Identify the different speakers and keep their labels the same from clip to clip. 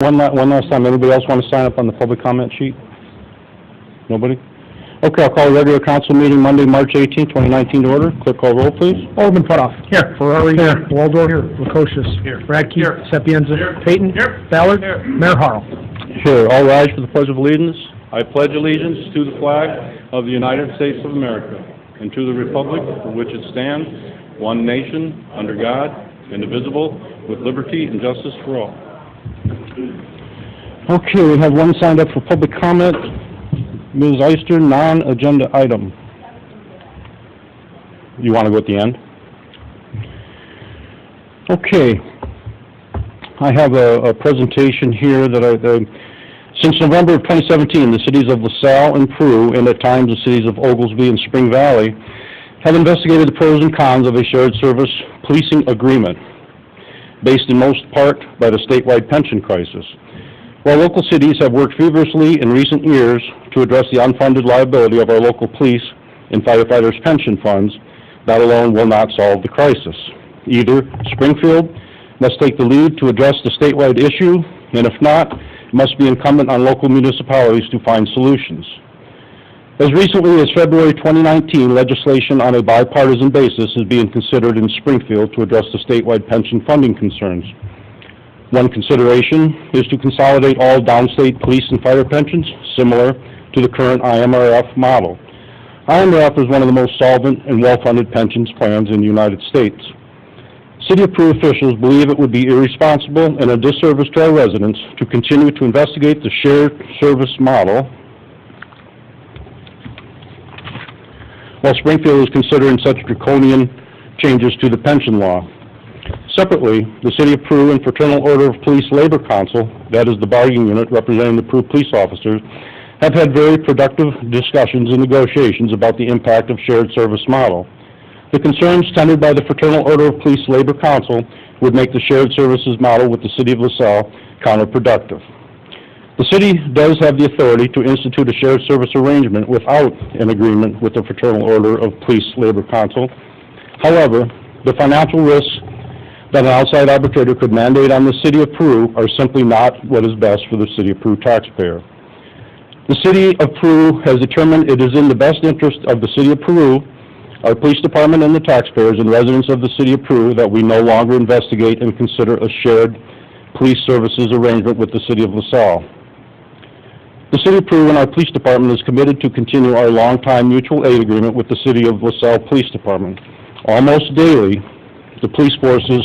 Speaker 1: One last time, anybody else want to sign up on the public comment sheet? Nobody? Okay, I'll call the regular council meeting Monday, March 18, 2019 to order. Clerk call roll, please.
Speaker 2: Alderman Putoff.
Speaker 3: Here.
Speaker 2: Ferrari.
Speaker 3: Here.
Speaker 2: Waldorf. Here. Lukosius.
Speaker 3: Here.
Speaker 2: Radke.
Speaker 3: Here.
Speaker 2: Sapienza.
Speaker 3: Here.
Speaker 2: Payton.
Speaker 3: Here.
Speaker 2: Ballard.
Speaker 3: Here.
Speaker 2: Mayor Harrell.
Speaker 1: Here, all rise for the Pledge of Allegiance. I pledge allegiance to the flag of the United States of America and to the republic for which it stands, one nation, under God, indivisible, with liberty and justice for all. Okay, we have one signed up for public comment. Ms. Eister, non-agenda item. You want to go at the end? Okay. I have a presentation here that since November of 2017, the cities of LaSalle and Peru, and at times the cities of Oglesby and Spring Valley, have investigated the pros and cons of a shared service policing agreement, based in most part by the statewide pension crisis. While local cities have worked feverishly in recent years to address the unfunded liability of our local police and firefighters' pension funds, that alone will not solve the crisis. Either Springfield must take the lead to address the statewide issue, and if not, it must be incumbent on local municipalities to find solutions. As recently as February 2019, legislation on a bipartisan basis is being considered in Springfield to address the statewide pension funding concerns. One consideration is to consolidate all downstate police and fire pensions, similar to the current IMRF model. IMRF is one of the most solvent and well-funded pensions plans in the United States. City of Peru officials believe it would be irresponsible and a disservice to our residents to continue to investigate the shared service model while Springfield is considering such draconian changes to the pension law. Separately, the City of Peru and Fraternal Order of Police Labor Council, that is the bargaining unit representing the Peru police officers, have had very productive discussions and negotiations about the impact of shared service model. The concerns tendered by the Fraternal Order of Police Labor Council would make the shared services model with the City of LaSalle counterproductive. The city does have the authority to institute a shared service arrangement without an agreement with the Fraternal Order of Police Labor Council. However, the financial risks that an outside arbitrator could mandate on the City of Peru are simply not what is best for the City of Peru taxpayer. The City of Peru has determined it is in the best interest of the City of Peru, our police department, and the taxpayers and residents of the City of Peru that we no longer investigate and consider a shared police services arrangement with the City of LaSalle. The City of Peru and our police department is committed to continue our long-time mutual aid agreement with the City of LaSalle Police Department. Almost daily, the police forces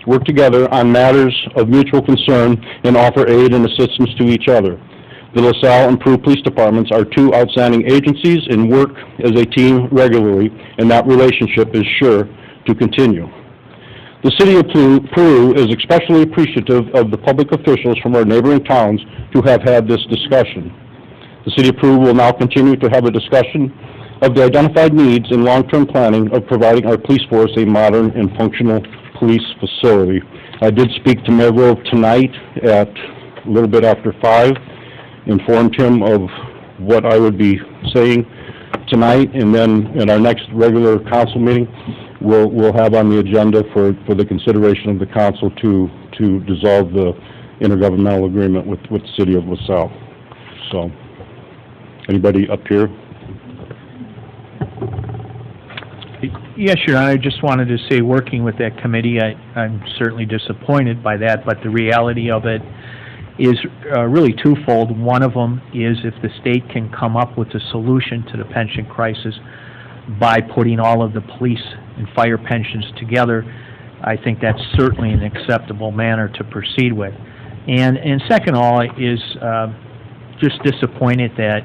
Speaker 1: work together on matters of mutual concern and offer aid and assistance to each other. The LaSalle and Peru police departments are two outstanding agencies and work as a team regularly, and that relationship is sure to continue. The City of Peru is especially appreciative of the public officials from our neighboring towns who have had this discussion. The City of Peru will now continue to have a discussion of the identified needs and long-term planning of providing our police force a modern and functional police facility. I did speak to Mayor Grove tonight at a little bit after 5, informed him of what I would be saying tonight, and then in our next regular council meeting, we'll have on the agenda for the consideration of the council to dissolve the intergovernmental agreement with the City of LaSalle. So, anybody up here?
Speaker 3: Yes, Your Honor, I just wanted to say, working with that committee, I'm certainly disappointed by that, but the reality of it is really twofold. One of them is if the state can come up with a solution to the pension crisis by putting all of the police and fire pensions together, I think that's certainly an acceptable manner to proceed with. And second of all is just disappointed that,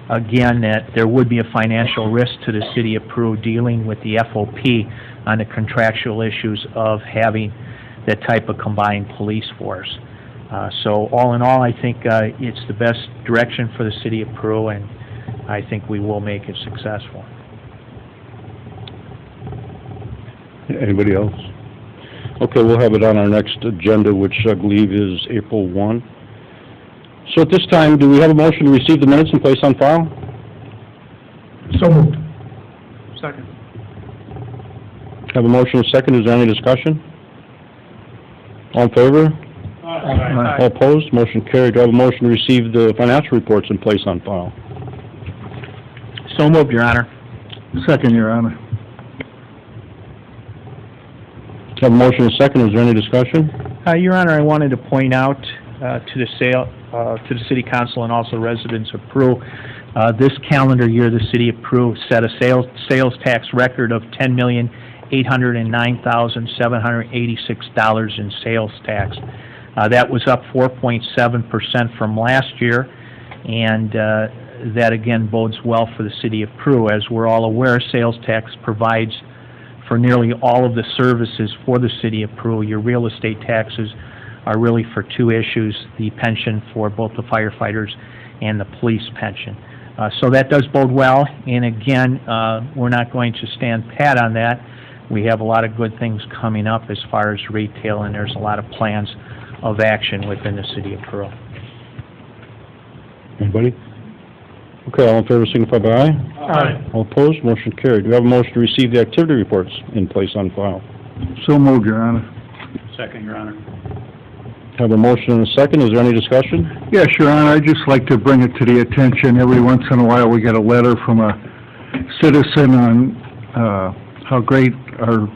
Speaker 3: again, that there would be a financial risk to the City of Peru dealing with the FOP on the contractual issues of having that type of combined police force. So all in all, I think it's the best direction for the City of Peru, and I think we will make it successful.
Speaker 1: Anybody else? Okay, we'll have it on our next agenda, which I believe is April 1. So at this time, do we have a motion to receive the minutes and place on file?
Speaker 2: So moved.
Speaker 3: Second.
Speaker 1: Have a motion and a second. Is there any discussion? All in favor?
Speaker 2: Aye.
Speaker 1: All opposed? Motion carried. Do I have a motion to receive the financial reports and place on file?
Speaker 3: So moved, Your Honor.
Speaker 2: Second, Your Honor.
Speaker 1: Have a motion and a second. Is there any discussion?
Speaker 3: Your Honor, I wanted to point out to the City Council and also residents of Peru, this calendar year, the City of Peru set a sales tax record of $10,809,786 in sales tax. That was up 4.7% from last year, and that again bodes well for the City of Peru. As we're all aware, sales tax provides for nearly all of the services for the City of Peru. Your real estate taxes are really for two issues, the pension for both the firefighters and the police pension. So that does bode well, and again, we're not going to stand pat on that. We have a lot of good things coming up as far as retail, and there's a lot of plans of action within the City of Peru.
Speaker 1: Anybody? Okay, all in favor signify by aye.
Speaker 2: Aye.
Speaker 1: All opposed? Motion carried. Do we have a motion to receive the activity reports in place on file?
Speaker 2: So moved, Your Honor.
Speaker 3: Second, Your Honor.
Speaker 1: Have a motion and a second. Is there any discussion?
Speaker 2: Yes, Your Honor, I'd just like to bring it to the attention, every once in a while we get a letter from a citizen on how great our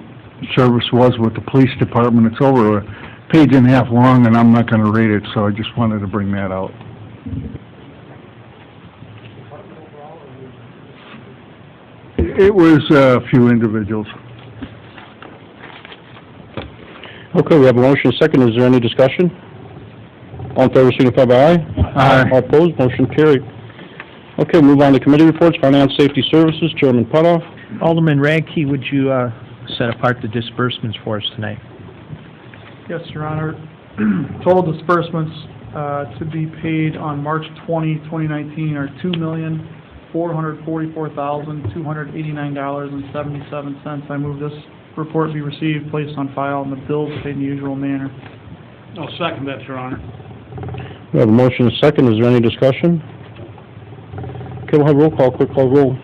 Speaker 2: service was with the police department. It's over a page and a half long, and I'm not going to read it, so I just wanted to bring that out. It was a few individuals.
Speaker 1: Okay, we have a motion and a second. Is there any discussion? All in favor signify by aye.
Speaker 2: Aye.
Speaker 1: All opposed? Motion carried. Okay, move on to committee reports. Finance Safety Services, Chairman Putoff.
Speaker 3: Alderman Radke, would you set apart the disbursements for us tonight?
Speaker 4: Yes, Your Honor. Total disbursements to be paid on March 20, 2019 are $2,444,289.77. I move this report be received, placed on file, and the bills paid in the usual manner.
Speaker 5: I'll second that, Your Honor.
Speaker 1: We have a motion and a second. Is there any discussion? Okay, we'll have roll call. Quick call roll.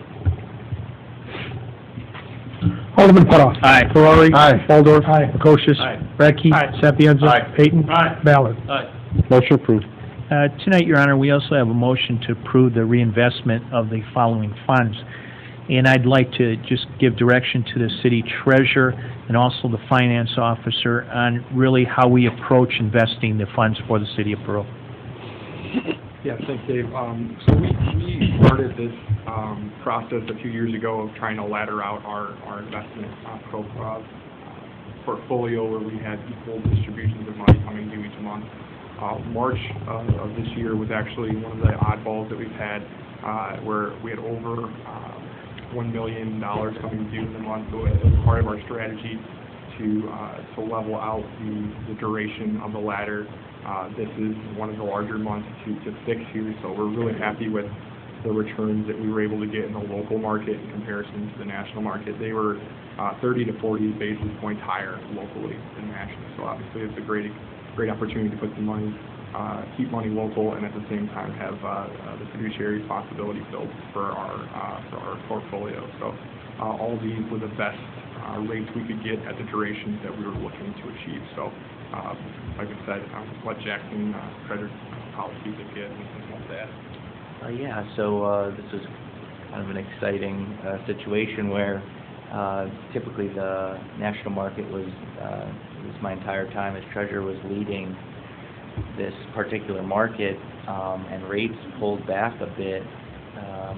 Speaker 2: Alderman Putoff.
Speaker 3: Aye.
Speaker 2: Ferrari. Aye. Waldorf.
Speaker 4: Aye.
Speaker 2: Precocious.
Speaker 5: Aye.
Speaker 2: Radke.
Speaker 4: Aye.
Speaker 2: Sapienza.
Speaker 5: Aye.
Speaker 2: Payton.
Speaker 5: Aye.
Speaker 2: Ballard.
Speaker 5: Aye.
Speaker 1: Motion approved.
Speaker 3: Tonight, Your Honor, we also have a motion to approve the reinvestment of the following funds. And I'd like to just give direction to the city treasurer and also the finance officer on really how we approach investing the funds for the City of Peru.
Speaker 6: Yeah, thanks, Dave. So we started this process a few years ago of trying to ladder out our investment portfolio where we had equal distributions of money coming due each month. March of this year was actually one of the oddballs that we've had where we had over $1 million coming due in the month. So as part of our strategy to level out the duration of the ladder, this is one of the larger months to fix here. So we're really happy with the returns that we were able to get in the local market in comparison to the national market. They were 30 to 40 basis points higher locally than nationally. So obviously it's a great opportunity to put some money, keep money local, and at the same time have the fiduciary responsibility built for our portfolio. So all these were the best rates we could get at the durations that we were looking to achieve. So like I said, let Jackson credit policies that get anything like that.
Speaker 7: Yeah, so this is kind of an exciting situation where typically the national market was, my entire time as treasurer, was leading this particular market, and rates pulled back a bit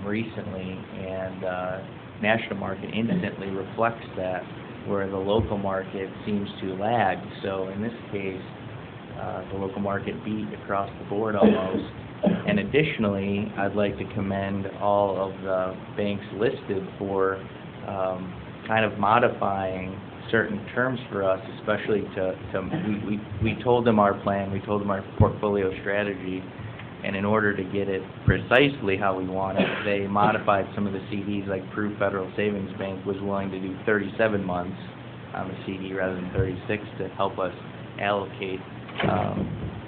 Speaker 7: recently, and national market instantly reflects that, where the local market seems to lag. So in this case, the local market beat across the board almost. And additionally, I'd like to commend all of the banks listed for kind of modifying certain terms for us, especially we told them our plan, we told them our portfolio strategy, and in order to get it precisely how we want it, they modified some of the CDs. Like Peru Federal Savings Bank was willing to do 37 months on the CD rather than 36 to help us allocate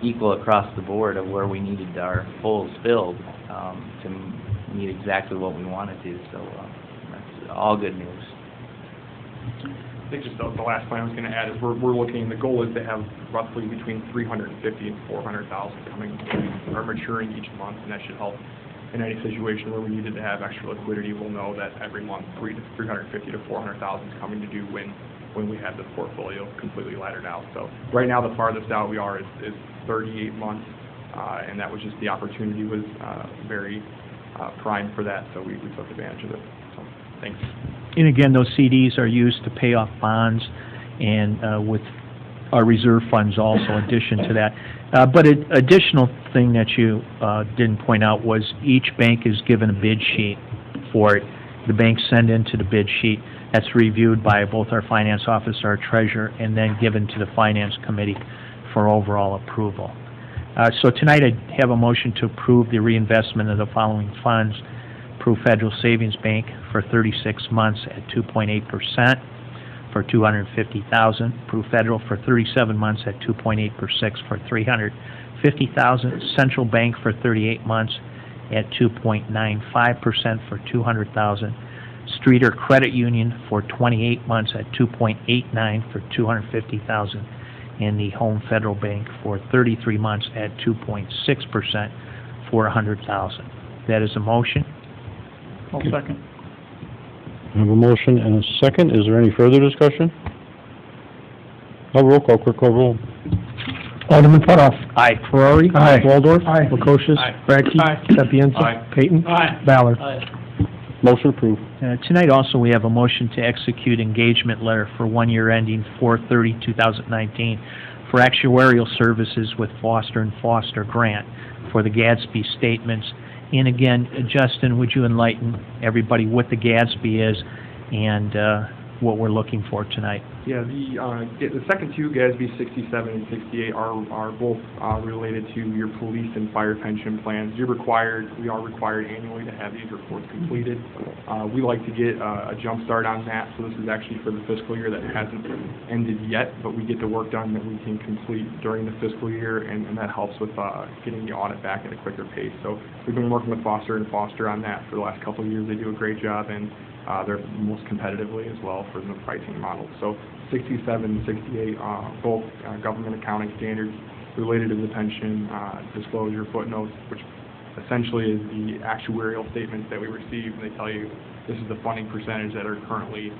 Speaker 7: equal across the board of where we needed our fulls filled to meet exactly what we wanted to. So that's all good news.
Speaker 6: I think just the last point I was going to add is we're looking, the goal is to have roughly between 350 and 400,000 coming or maturing each month, and that should help in any situation where we needed to have extra liquidity. We'll know that every month 350 to 400,000 is coming to due when we have the portfolio completely laddered out. So right now the farthest out we are is 38 months, and that was just the opportunity was very prime for that, so we took advantage of it. So thanks.
Speaker 3: And again, those CDs are used to pay off bonds and with our reserve funds also in addition to that. But an additional thing that you didn't point out was each bank is given a bid sheet for it. The banks send into the bid sheet. That's reviewed by both our finance officer, our treasurer, and then given to the finance committee for overall approval. So tonight I have a motion to approve the reinvestment of the following funds. Approve Federal Savings Bank for 36 months at 2.8% for $250,000. Approve Federal for 37 months at 2.8% for $350,000. Central Bank for 38 months at 2.95% for $200,000. Streeter Credit Union for 28 months at 2.89% for $250,000. And the Home Federal Bank for 33 months at 2.6% for $100,000. That is a motion.
Speaker 4: I'll second.
Speaker 1: I have a motion and a second. Is there any further discussion? Roll call, clerk call roll.
Speaker 8: Alderman Putoff.
Speaker 3: Aye.
Speaker 8: Ferrari.
Speaker 2: Aye.
Speaker 8: Waldorf.
Speaker 4: Aye.
Speaker 8: Lukosius.
Speaker 5: Aye.
Speaker 8: Radke.
Speaker 4: Aye.
Speaker 8: Sapienza.
Speaker 5: Aye.
Speaker 8: Payton.
Speaker 5: Aye.
Speaker 8: Ballard.
Speaker 1: Motion approved.
Speaker 3: Tonight also we have a motion to execute engagement letter for 1 year ending 4/30/2019 for actuarial services with Foster & Foster grant for the Gadsby statements. And again, Justin, would you enlighten everybody what the Gadsby is and what we're looking for tonight?
Speaker 6: Yeah, the second two, GASB 67 and 68, are both related to your police and fire pension plans. We are required annually to have these reports completed. We like to get a jump start on that, so this is actually for the fiscal year that hasn't ended yet, but we get the work done that we can complete during the fiscal year, and that helps with getting the audit back at a quicker pace. So we've been working with Foster & Foster on that for the last couple of years. They do a great job, and they're most competitively as well for the pricing model. So 67 and 68, both government accounting standards related to the pension disclosure footnotes, which essentially is the actuarial statements that we receive, and they tell you this is the funding percentage that are currently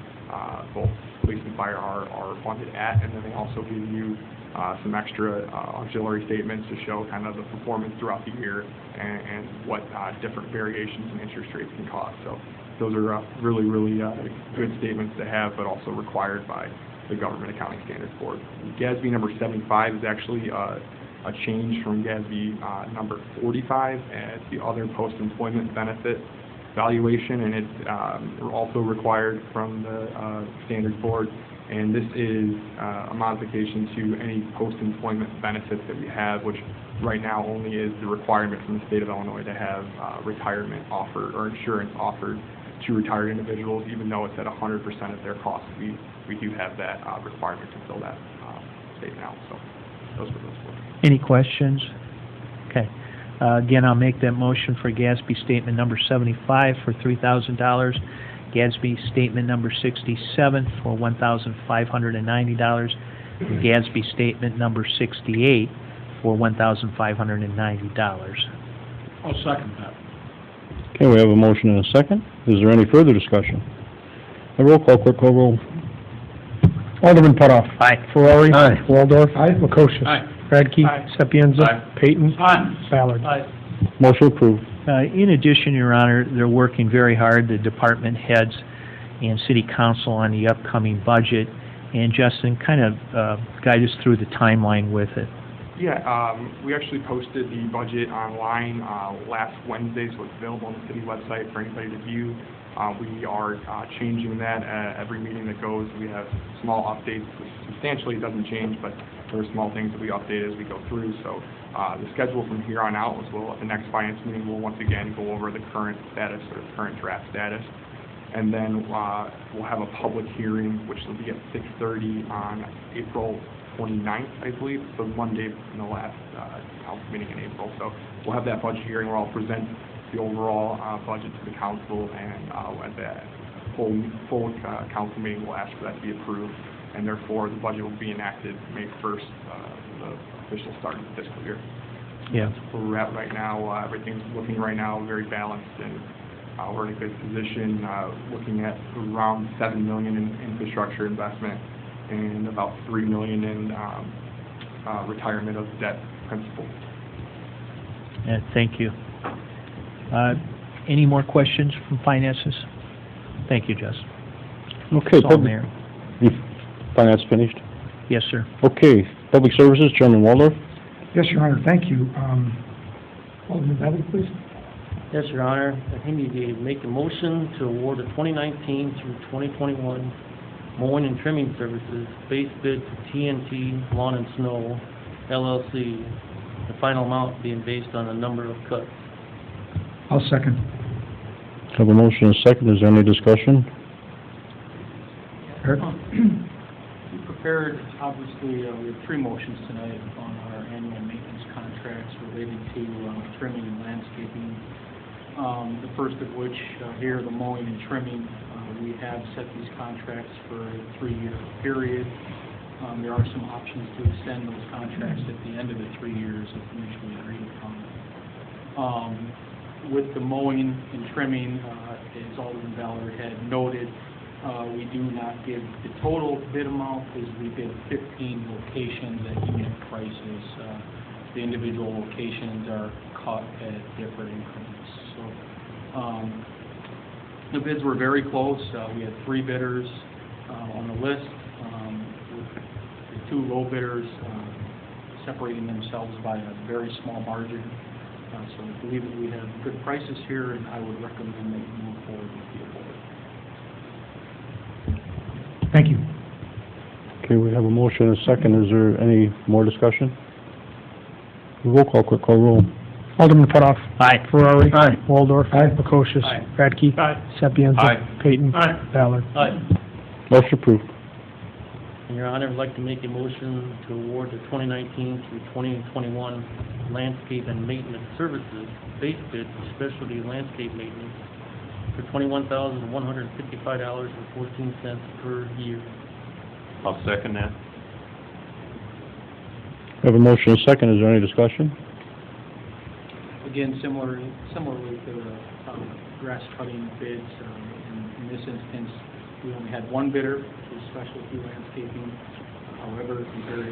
Speaker 6: both police and fire are funded at, and then they also give you some extra auxiliary statements to show kind of the performance throughout the year and what different variations in interest rates can cause. So those are really, really good statements to have, but also required by the Government Accounting Standards Board. GASB number 75 is actually a change from GASB number 45. It's the other post-employment benefit valuation, and it's also required from the Standards Board. And this is a modification to any post-employment benefits that we have, which right now only is the requirement from the state of Illinois to have retirement offered or insurance offered to retired individuals, even though it's at 100% of their cost. We do have that requirement to fill that statement out. So those were those four.
Speaker 3: Any questions? Okay. Again, I'll make that motion for Gadsby statement number 75 for $3,000. Gadsby statement number 67 for $1,590. And Gadsby statement number 68 for $1,590.
Speaker 5: I'll second that.
Speaker 1: Okay, we have a motion and a second. Is there any further discussion? Roll call, clerk call roll.
Speaker 8: Alderman Putoff.
Speaker 3: Aye.
Speaker 8: Ferrari.
Speaker 2: Aye.
Speaker 8: Waldorf. Lukosius.
Speaker 5: Aye.
Speaker 8: Radke.
Speaker 4: Aye.
Speaker 8: Sapienza.
Speaker 5: Aye.
Speaker 8: Payton.
Speaker 5: Aye.
Speaker 8: Ballard.
Speaker 1: Motion approved.
Speaker 3: In addition, Your Honor, they're working very hard, the department heads and city council, on the upcoming budget. And Justin, kind of guide us through the timeline with it.
Speaker 6: Yeah, we actually posted the budget online last Wednesday, so it's available on the city website for anybody to view. We are changing that at every meeting that goes. We have small updates. Substantially, it doesn't change, but there are small things that we update as we go through. So the schedule from here on out is at the next finance meeting, we'll once again go over the current status or current draft status. And then we'll have a public hearing, which will be at 6:30 on April 29th, I believe, so Monday in the last council meeting in April. So we'll have that budget hearing where I'll present the overall budget to the council, and at that full council meeting will ask for that to be approved, and therefore the budget will be enacted May 1st, the official start of the fiscal year.
Speaker 3: Yeah.
Speaker 6: Where we're at right now, everything's looking right now very balanced, and we're in a good position, looking at around $7 million in infrastructure investment and about $3 million in retirement of debt principal.
Speaker 3: Thank you. Any more questions from finances? Thank you, Justin.
Speaker 1: Okay,
Speaker 3: That's all, Mayor.
Speaker 1: Finance finished?
Speaker 3: Yes, sir.
Speaker 1: Okay, Public Services, Chairman Waldorf.
Speaker 8: Yes, Your Honor, thank you. Alderman Valley, please.
Speaker 9: Yes, Your Honor. I need to make a motion to award the 2019 through 2021 mowing and trimming services base bid to TNT Lawn and Snow LLC, the final amount being based on the number of cuts.
Speaker 8: I'll second.
Speaker 1: Have a motion and a second. Is there any discussion?
Speaker 8: Eric?
Speaker 5: We prepared, obviously, we have three motions tonight on our annual maintenance contracts related to trimming and landscaping. The first of which, here, the mowing and trimming, we have set these contracts for a 3-year period. There are some options to extend those contracts at the end of the 3 years if mutually agreed upon. With the mowing and trimming, as Alderman Ballard had noted, we do not give the total bid amount because we bid 15 locations at unit prices. The individual locations are cut at different increments. So the bids were very close. We had 3 bidders on the list, with the 2 low bidders separating themselves by a very small margin. So I believe that we have good prices here, and I would recommend that you move forward with the award.
Speaker 8: Thank you.
Speaker 1: Okay, we have a motion and a second. Is there any more discussion? Roll call, quick call roll.
Speaker 8: Alderman Putoff.
Speaker 3: Aye.
Speaker 8: Ferrari.
Speaker 2: Aye.
Speaker 8: Waldorf. Aye. Prokosius.
Speaker 5: Aye.
Speaker 8: Radke.
Speaker 5: Aye.
Speaker 8: Sapienza.
Speaker 5: Aye.
Speaker 8: Payton.
Speaker 5: Aye.
Speaker 8: Ballard.
Speaker 9: Aye.
Speaker 1: Motion approved.
Speaker 9: And Your Honor, I'd like to make a motion to award the 2019 through 2021 landscape and maintenance services base bid for specialty landscape maintenance for $21,155.14 per year.
Speaker 10: I'll second that.
Speaker 1: We have a motion and a second. Is there any discussion?
Speaker 5: Again, similarly to the grass cutting bids, in this instance, we only had 1 bidder, which was specialty landscaping. However, compared to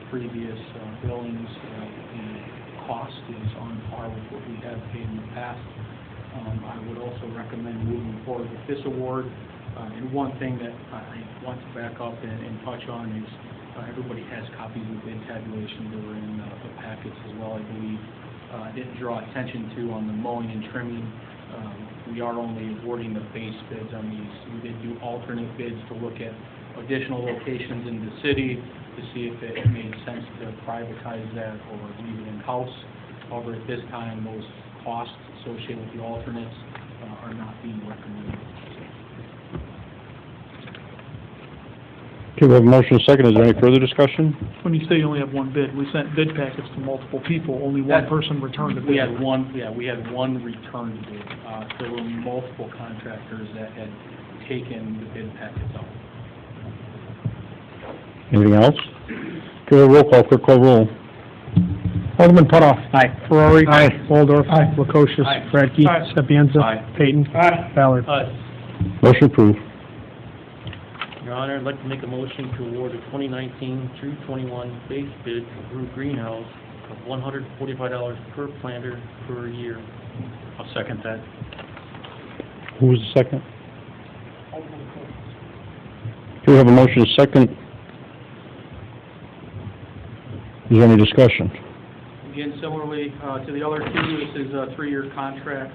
Speaker 5: previous billings, the cost is on par with what we have paid in the past. I would also recommend moving forward with this award. And one thing that I want to back up and touch on is everybody has copies of bid tabulations that were in the packets as well, I believe. I didn't draw attention to on the mowing and trimming. We are only awarding the base bids on these. We did do alternate bids to look at additional locations in the city to see if it made sense to privatize that or leave it in-house. However, at this time, those costs associated with the alternates are not being recommended.
Speaker 1: Okay, we have a motion and a second. Is there any further discussion?
Speaker 4: When you say you only have 1 bid, we sent bid packets to multiple people, only one person returned a bid.
Speaker 5: We had one returned bid. There were multiple contractors that had taken the bid packets out.
Speaker 1: Anything else? Okay, roll call, quick call roll.
Speaker 8: Alderman Putoff.
Speaker 3: Aye.
Speaker 8: Ferrari.
Speaker 2: Aye.
Speaker 8: Waldorf. Aye. Prokosius.
Speaker 5: Aye.
Speaker 8: Radke.
Speaker 5: Aye.
Speaker 8: Sapienza.
Speaker 5: Aye.
Speaker 8: Payton.
Speaker 5: Aye.
Speaker 8: Ballard.
Speaker 1: Motion approved.
Speaker 9: Your Honor, I'd like to make a motion to award the 2019 through 21 base bid for Peru Greenhouse of $145 per planter per year.
Speaker 10: I'll second that.
Speaker 1: Who was the second? Okay, we have a motion and a second. Is there any discussion?
Speaker 5: Again, similarly to the other 2, this is a 3-year contract.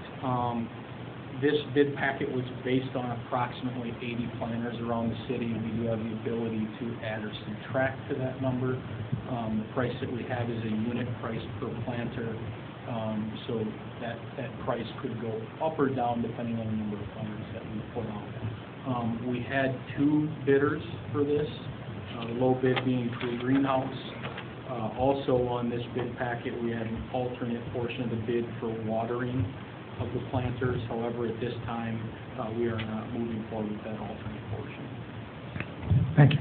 Speaker 5: This bid packet was based on approximately 80 planters around the city. We do have the ability to add or subtract to that number. The price that we have is a unit price per planter, so that price could go up or down depending on the number of planters that we put out. We had 2 bidders for this, the low bid being Peru Greenhouse. Also on this bid packet, we had an alternate portion of the bid for watering. of the planters. However, at this time, we are not moving forward with that alternate portion.
Speaker 8: Thank you.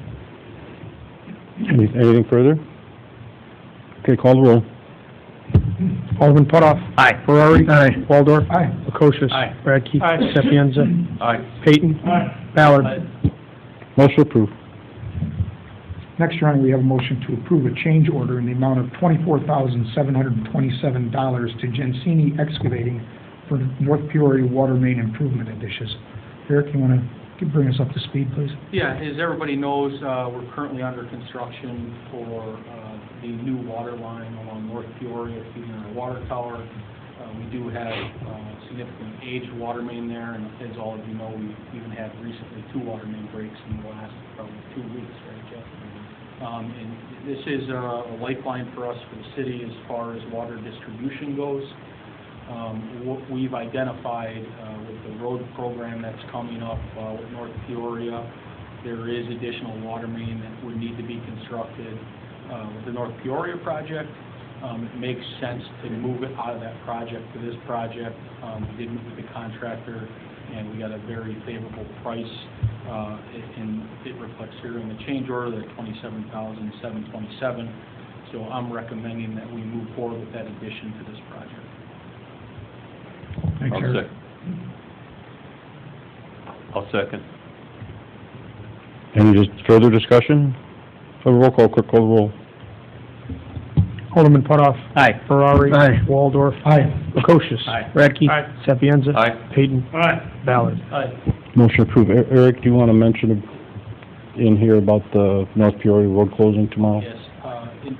Speaker 1: Anything further? Okay, call the roll.
Speaker 8: Alderman Putoff.
Speaker 3: Aye.
Speaker 8: Ferrari. Aye. Waldorf.
Speaker 4: Aye.
Speaker 8: Lukosius.
Speaker 5: Aye.
Speaker 8: Radke.
Speaker 4: Aye.
Speaker 8: Sapienza.
Speaker 10: Aye.
Speaker 8: Payton. Ballard.
Speaker 1: Motion approved.
Speaker 8: Next, Your Honor, we have a motion to approve a change order in the amount of $24,727 to Gensini Excavating for North Peoria Water Main Improvement Additions. Eric, you want to bring us up to speed, please?
Speaker 5: Yeah, as everybody knows, we're currently under construction for the new water line along North Peoria feeding our water tower. We do have significant aged water main there, and as all of you know, we've even had recently 2 water main breaks in the last probably 2 weeks, right, Jeff? And this is a lifeline for us for the city as far as water distribution goes. What we've identified with the road program that's coming up with North Peoria, there is additional water main that would need to be constructed with the North Peoria project. It makes sense to move it out of that project to this project. We did meet with the contractor, and we got a very favorable price, and it reflects here in the change order, the $27,727. So I'm recommending that we move forward with that addition to this project.
Speaker 8: Thanks, Eric.
Speaker 10: I'll second.
Speaker 1: Any further discussion? For roll call, clerk, call the roll.
Speaker 8: Alderman Putoff.
Speaker 3: Aye.
Speaker 8: Ferrari. Aye. Waldorf. Aye. Lukosius.
Speaker 5: Aye.
Speaker 8: Radke.
Speaker 4: Aye.
Speaker 8: Sapienza.
Speaker 10: Aye.
Speaker 8: Payton.
Speaker 4: Aye.
Speaker 8: Ballard.
Speaker 5: Aye.
Speaker 1: Motion approved. Eric, do you want to mention in here about the North Peoria road closing tomorrow?
Speaker 5: Yes, in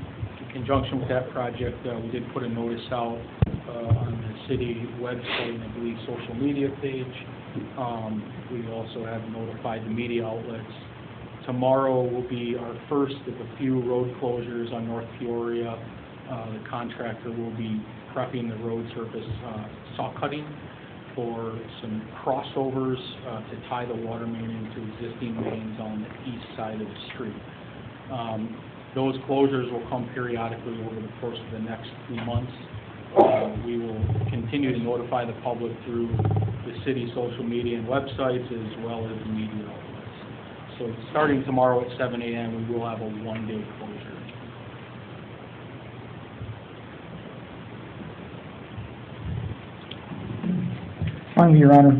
Speaker 5: conjunction with that project, we did put a notice out on the city website and I believe social media page. We also have notified the media outlets. Tomorrow will be our first of a few road closures on North Peoria. The contractor will be prepping the road surface saw cutting for some crossovers to tie the water main into existing mains on the east side of the street. Those closures will come periodically over the course of the next few months. We will continue to notify the public through the city social media and websites as well as media outlets. So starting tomorrow at 7 a.m., we will have a one-day closure.
Speaker 8: Finally, Your Honor,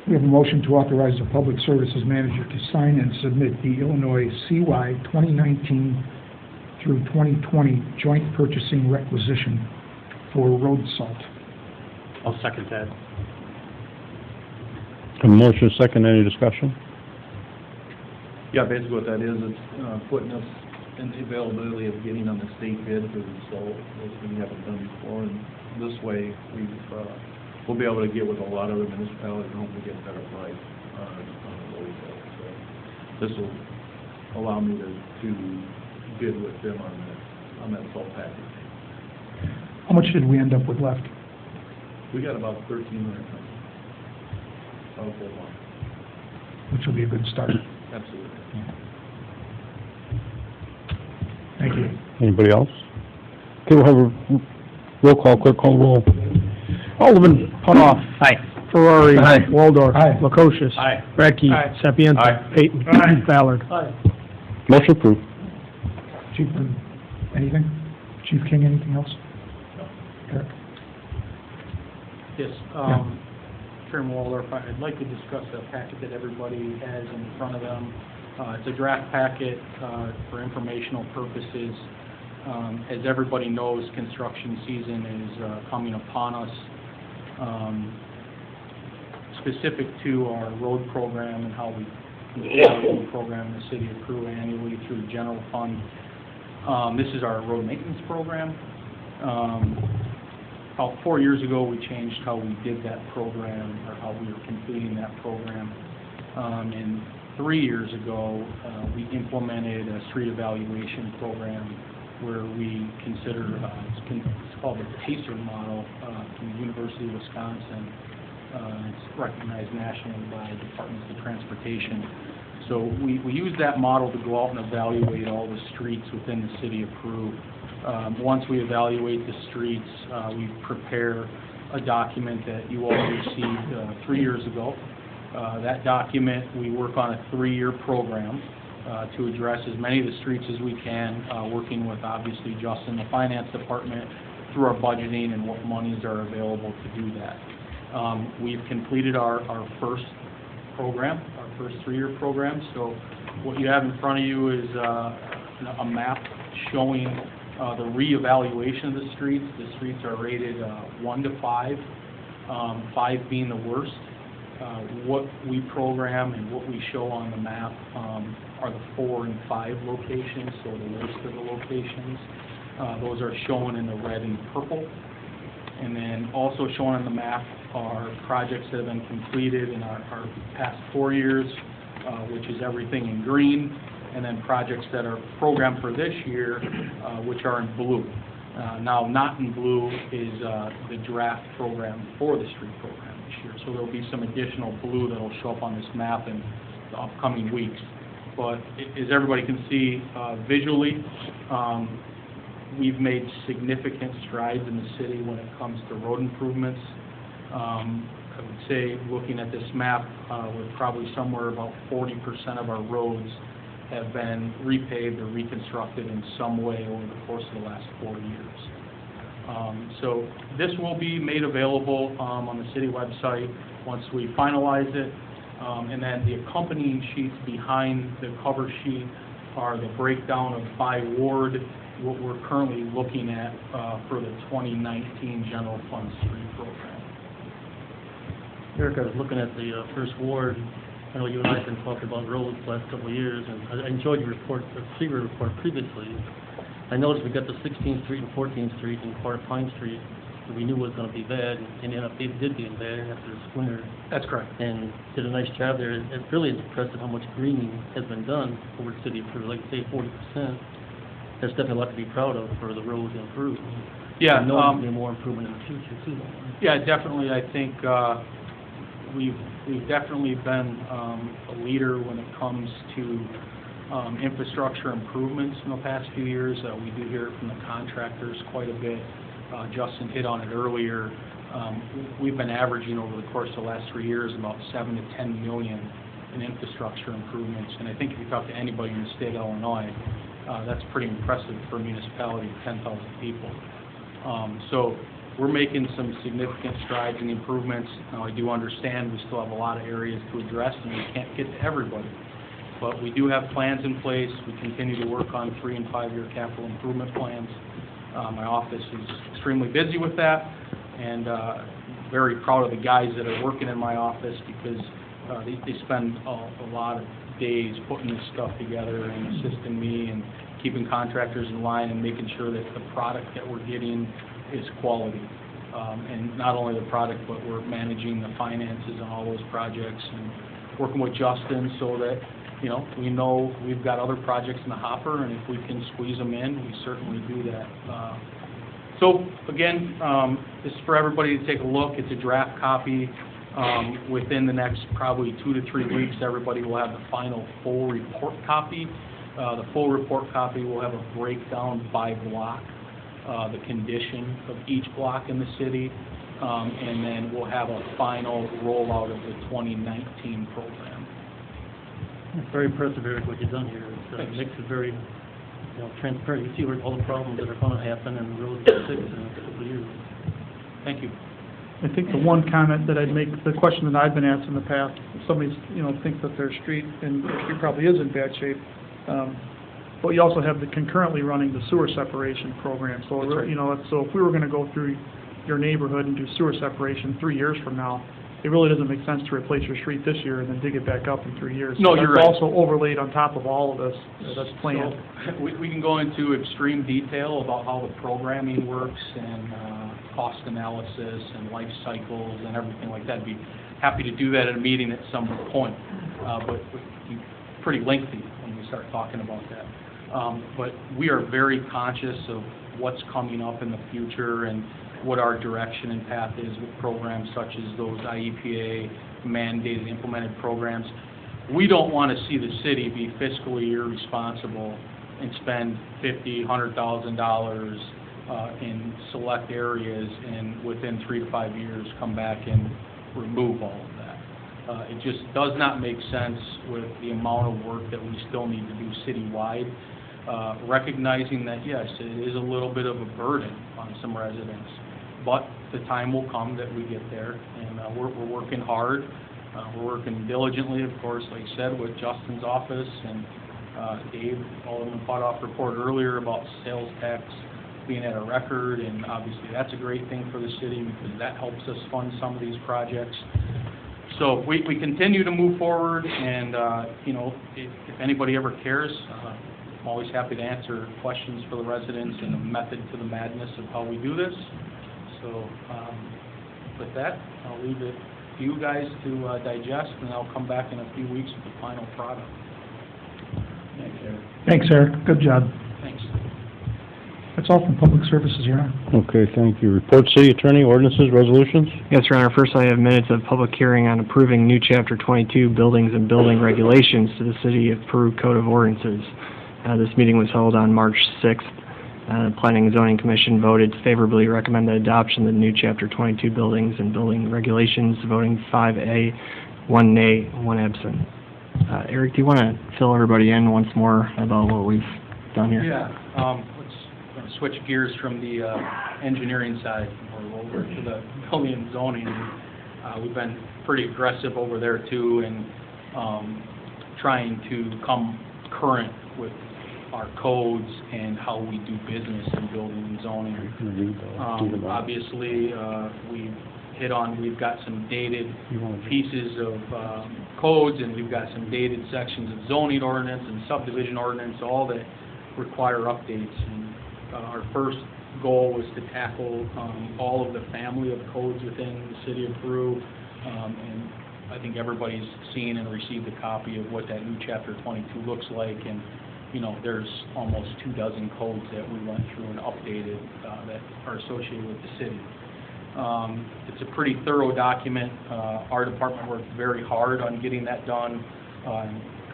Speaker 8: we have a motion to authorize the Public Services Manager to sign and submit the Illinois CY 2019 through 2020 Joint Purchasing Requisition for road salt.
Speaker 10: I'll second that.
Speaker 1: A motion, second, any discussion?
Speaker 11: Yeah, basically what that is, it's putting us in the availability of getting on the state bid for the salt, which we haven't done before, and this way we'll be able to get with a lot of the municipalities and hopefully get a better price on the road salt. So this will allow me to bid with them on that salt package.
Speaker 8: How much did we end up with left?
Speaker 11: We got about 1,300 tons of full line.
Speaker 8: Which will be a good start.
Speaker 11: Absolutely.
Speaker 8: Thank you.
Speaker 1: Anybody else? Okay, we'll have a roll call, clerk, call the roll.
Speaker 8: Alderman Putoff.
Speaker 3: Aye.
Speaker 8: Ferrari.
Speaker 2: Aye.
Speaker 8: Waldorf. Aye. Lukosius.
Speaker 5: Aye.
Speaker 8: Radke.
Speaker 4: Aye.
Speaker 8: Sapienza.
Speaker 10: Aye.
Speaker 8: Payton. Ballard.
Speaker 5: Aye.
Speaker 1: Motion approved.
Speaker 8: Chief, anything? Chief King, anything else? Eric?
Speaker 5: Yes, Chairman Waldorf, I'd like to discuss a packet that everybody has in front of them. It's a draft packet for informational purposes. As everybody knows, construction season is coming upon us. Specific to our road program and how we control the program in the city of Peru annually through the general fund. This is our road maintenance program. About 4 years ago, we changed how we did that program, or how we were completing that program. And 3 years ago, we implemented a street evaluation program where we consider, it's called the PACER model from the University of Wisconsin. It's recognized nationally by departments of transportation. So we use that model to go out and evaluate all the streets within the city of Peru. Once we evaluate the streets, we prepare a document that you all received 3 years ago. That document, we work on a 3-year program to address as many of the streets as we can, working with, obviously, Justin, the finance department, through our budgeting and what monies are available to do that. We've completed our first program, our first 3-year program. So what you have in front of you is a map showing the reevaluation of the streets. The streets are rated 1 to 5, 5 being the worst. What we program and what we show on the map are the 4 and 5 locations, so the worst of the locations. Those are shown in the red and purple. And then also shown on the map are projects that have been completed in our past 4 years, which is everything in green, and then projects that are programmed for this year, which are in blue. Now, not in blue is the draft program for the street program this year. So there'll be some additional blue that'll show up on this map in the upcoming weeks. But as everybody can see visually, we've made significant strides in the city when it comes to road improvements. I would say, looking at this map, we're probably somewhere about 40% of our roads have been repaved or reconstructed in some way over the course of the last 4 years. So this will be made available on the city website once we finalize it. And then the accompanying sheets behind the cover sheet are the breakdown of by ward, what we're currently looking at for the 2019 general fund street program.
Speaker 9: Eric, I was looking at the first ward. I know you and I have been talking about roads the last couple of years, and I enjoyed your report, the secret report previously. I noticed we got the 16th Street and 14th Street and part of Pine Street that we knew was going to be bad, and it did get bad after this winter.
Speaker 5: That's correct.
Speaker 9: And did a nice job there. It really is impressive how much greening has been done over the city for, like, say, 40%. There's definitely a lot to be proud of for the roads to improve.
Speaker 5: Yeah.
Speaker 9: I know there'll be more improvement in the future, too.
Speaker 5: Yeah, definitely. I think we've definitely been a leader when it comes to infrastructure improvements in the past few years. We do hear it from the contractors quite a bit. Justin hit on it earlier. We've been averaging over the course of the last 3 years about $7 to $10 million in infrastructure improvements. And I think if you talk to anybody in the state of Illinois, that's pretty impressive for a municipality of 10,000 people. So we're making some significant strides in improvements. Now, I do understand we still have a lot of areas to address, and we can't get to everybody. But we do have plans in place. We continue to work on 3- and 5-year capital improvement plans. My office is extremely busy with that, and very proud of the guys that are working in my office, because they spend a lot of days putting this stuff together and assisting me and keeping contractors in line and making sure that the product that we're getting is quality. And not only the product, but we're managing the finances on all those projects and working with Justin so that, you know we've got other projects in the hopper, and if we can squeeze them in, we certainly do that. So again, this is for everybody to take a look. It's a draft copy. Within the next probably 2 to 3 weeks, everybody will have the final full report copy. The full report copy will have a breakdown by block, the condition of each block in the city, and then we'll have a final rollout of the 2019 program.
Speaker 9: It's very impressive, Eric, what you've done here. It makes it very, transparent. You see where all the problems that are going to happen and the roads are fixed in a couple of years.
Speaker 5: Thank you.
Speaker 4: I think the one comment that I'd make, the question that I've been asked in the past, somebody's, thinks that their street, and their street probably is in bad shape, but you also have the concurrently running the sewer separation program. So,
Speaker 5: That's right.
Speaker 4: So if we were gonna go through your neighborhood and do sewer separation 3 years from now, it really doesn't make sense to replace your street this year and then dig it back up in 3 years.
Speaker 5: No,
Speaker 4: So
Speaker 5: you're
Speaker 4: that's
Speaker 5: right.
Speaker 4: also overlaid on top of all of this, that's planned.
Speaker 5: So we can go into extreme detail about how the programming works and cost analysis and life cycles and everything like that. I'd be happy to do that at a meeting at some point, but it's pretty lengthy when we start talking about that. But we are very conscious of what's coming up in the future and what our direction and path is with programs such as those IEPA mandated implemented programs. We don't want to see the city be fiscally irresponsible and spend $50,000, $100,000 in select areas and within 3 to 5 years come back and remove all of that. It just does not make sense with the amount of work that we still need to do citywide, recognizing that, yes, it is a little bit of a burden on some residents, but the time will come that we get there, and we're working hard. We're working diligently, of course, like I said, with Justin's office and Dave, Alderman Putoff reported earlier about sales tax being at a record, and obviously that's a great thing for the city because that helps us fund some of these projects. So we continue to move forward, and if anybody ever cares, I'm always happy to answer questions for the residents and the method to the madness of how we do this. So with that, I'll leave it to you guys to digest, and I'll come back in a few weeks with the final product. Thanks, Eric.
Speaker 8: Thanks, Eric. Good job.
Speaker 5: Thanks.
Speaker 8: That's all from Public Services, Your Honor.
Speaker 1: Okay, thank you. Report, City Attorney, ordinances, resolutions?
Speaker 12: Yes, Your Honor. First, I have minutes of public hearing on approving new Chapter 22 Buildings and Building Regulations to the City of Peru Code of Ordinances. This meeting was held on March 6th. The Planning and Zoning Commission voted to favorably recommend the adoption of the new Chapter 22 Buildings and Building Regulations, voting 5A, 1 nay, 1 absent. Eric, do you want to fill everybody in once more about what we've done here?
Speaker 5: Yeah, let's switch gears from the engineering side over to the building and zoning. We've been pretty aggressive over there too, and trying to come current with our codes and how we do business in building and zoning. Obviously, we've got some dated pieces of codes, and we've got some dated sections of zoning ordinance and subdivision ordinance, all that require updates. And our first goal was to tackle all of the family of codes within the city of Peru, and I think everybody's seen and received a copy of what that new Chapter 22 looks like, and there's almost 24 codes that we went through and updated that are associated with the city. It's a pretty thorough document. Our department worked very hard on getting that done.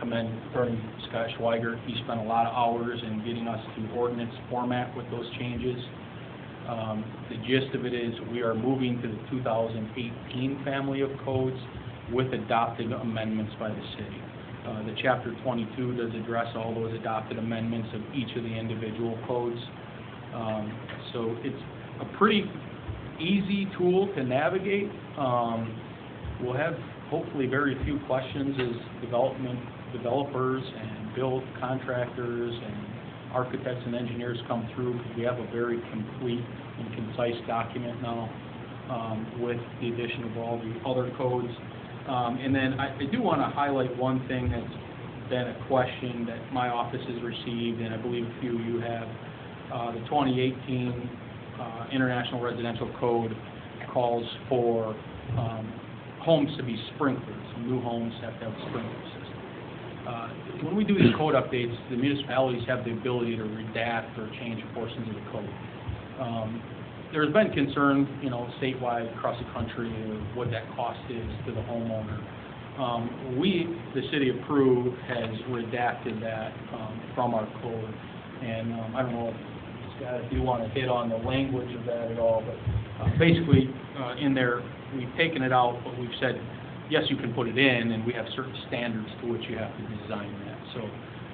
Speaker 5: Commend Attorney Scott Schweiger. He spent a lot of hours in getting us to ordinance format with those changes. The gist of it is we are moving to the 2018 family of codes with adopted amendments by the city. The Chapter 22 does address all those adopted amendments of each of the individual codes. So it's a pretty easy tool to navigate. We'll have hopefully very few questions as developers and build contractors and architects and engineers come through, because we have a very complete and concise document now with the addition of all the other codes. And then I do want to highlight one thing that's been a question that my office has received, and I believe a few of you have. The 2018 International Residential Code calls for homes to be sprinklers. New homes have to have a sprinkler system. When we do these code updates, the municipalities have the ability to redact or change portions of the code. There's been concern, statewide across the country, of what that cost is to the homeowner. The city of Peru, has redacted that from our code, and I don't know if you want to hit on the language of that at all, but basically in there we've taken it out, but we've said yes, you can put it in, and we have certain standards to which you have to design that. So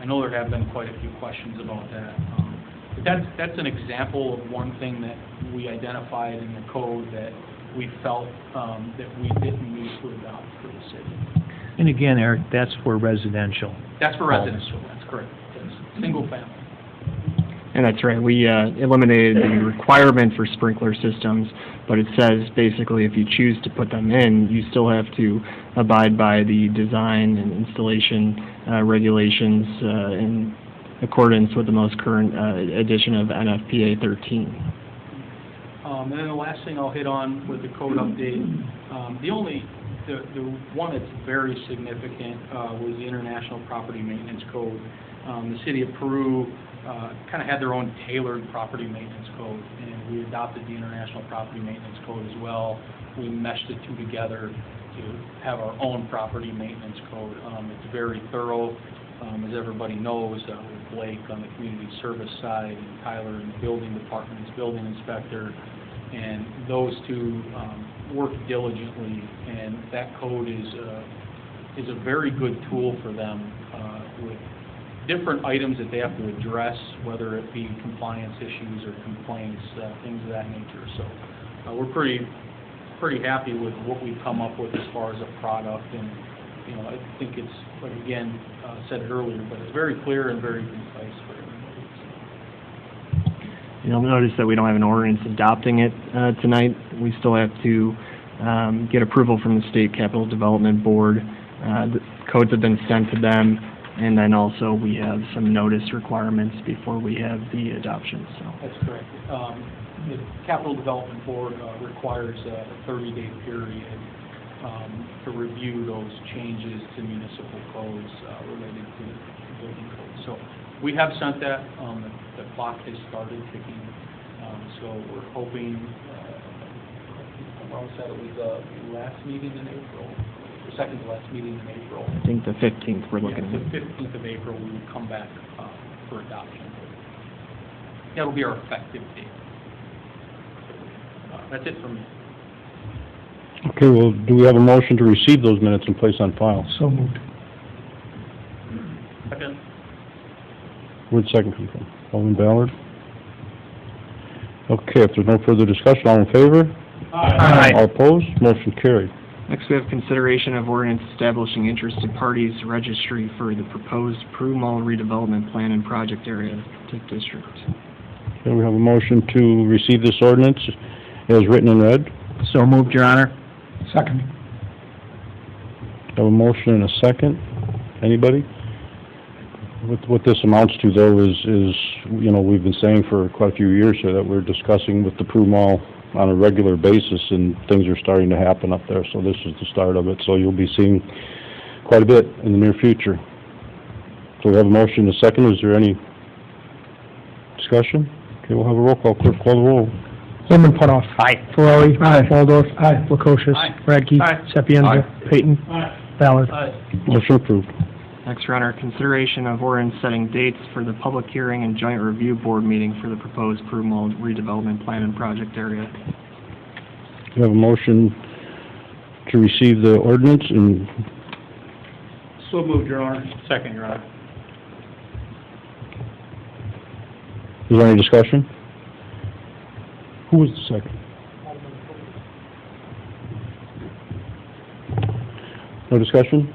Speaker 5: I know there have been quite a few questions about that. But that's an example of one thing that we identified in the code that we felt that we didn't need to adopt for the city.
Speaker 3: And again, Eric, that's for residential.
Speaker 5: That's for residential, that's correct. That's single family.
Speaker 12: And that's right. We eliminated the requirement for sprinkler systems, but it says basically if you choose to put them in, you still have to abide by the design and installation regulations in accordance with the most current edition of NFPA 13.
Speaker 5: And then the last thing I'll hit on with the code update, the one that's very significant was the International Property Maintenance Code. The city of Peru kind of had their own tailored property maintenance code, and we adopted the International Property Maintenance Code as well. We meshed the two together to have our own property maintenance code. It's very thorough. As everybody knows, with Blake on the community service side, and Tyler in the building department, as building inspector, and those two work diligently, and that code is a very good tool for them with different items that they have to address, whether it be compliance issues or complaints, things of that nature. So we're pretty happy with what we've come up with as far as a product, and I think it's, like again, said it earlier, but it's very clear and very concise for everybody.
Speaker 12: You'll notice that we don't have an ordinance adopting it tonight. We still have to get approval from the State Capital Development Board. The codes have been sent to them, and then also we have some notice requirements before we have the adoption. So
Speaker 5: That's correct. The Capital Development Board requires a 30-day period to review those changes to municipal codes related to building codes. So we have sent that. The clock has started ticking. So we're hoping, Ron said it was the last meeting in April, the second to last meeting in April.
Speaker 12: I think the 15th we're looking
Speaker 5: Yeah,
Speaker 12: at.
Speaker 5: the 15th of April, we would come back for adoption. That'll be our effective date. That's it from me.
Speaker 1: Okay, well, do we have a motion to receive those minutes and place on file?
Speaker 8: So moved.
Speaker 5: Second.
Speaker 1: Where'd second come from? Alderman Ballard? Okay, if there's no further discussion, all in favor?
Speaker 3: Aye.
Speaker 1: All opposed? Motion carried.
Speaker 12: Next, we have consideration of ordinance establishing interested parties registry for the proposed Peru Mall redevelopment plan and project area district.
Speaker 1: Okay, we have a motion to receive this ordinance as written and read.
Speaker 3: So moved, Your Honor.
Speaker 8: Second.
Speaker 1: Have a motion and a second. Anybody? What this amounts to, though, is we've been saying for quite a few years here that we're discussing with the Peru Mall on a regular basis, and things are starting to happen up there, so this is the start of it. So you'll be seeing quite a bit in the near future. So we have a motion and a second. Is there any discussion? Okay, we'll have a roll call. Clerk, call the roll.
Speaker 8: Alderman Putoff.
Speaker 3: Aye.
Speaker 8: Ferrari. Aye. Waldorf.
Speaker 4: Aye.
Speaker 8: Lukosius.
Speaker 5: Aye.
Speaker 8: Radke.
Speaker 5: Aye.
Speaker 8: Sapienza. Peyton. Ballard.
Speaker 1: Motion approved.
Speaker 12: Next, Your Honor, consideration of ordinance setting dates for the public hearing and joint review board meeting for the proposed Peru Mall redevelopment plan and project area.
Speaker 1: We have a motion to receive the ordinance, and
Speaker 5: So moved, Your Honor. Second, Your Honor.
Speaker 1: is there any discussion? Who was the second? No discussion?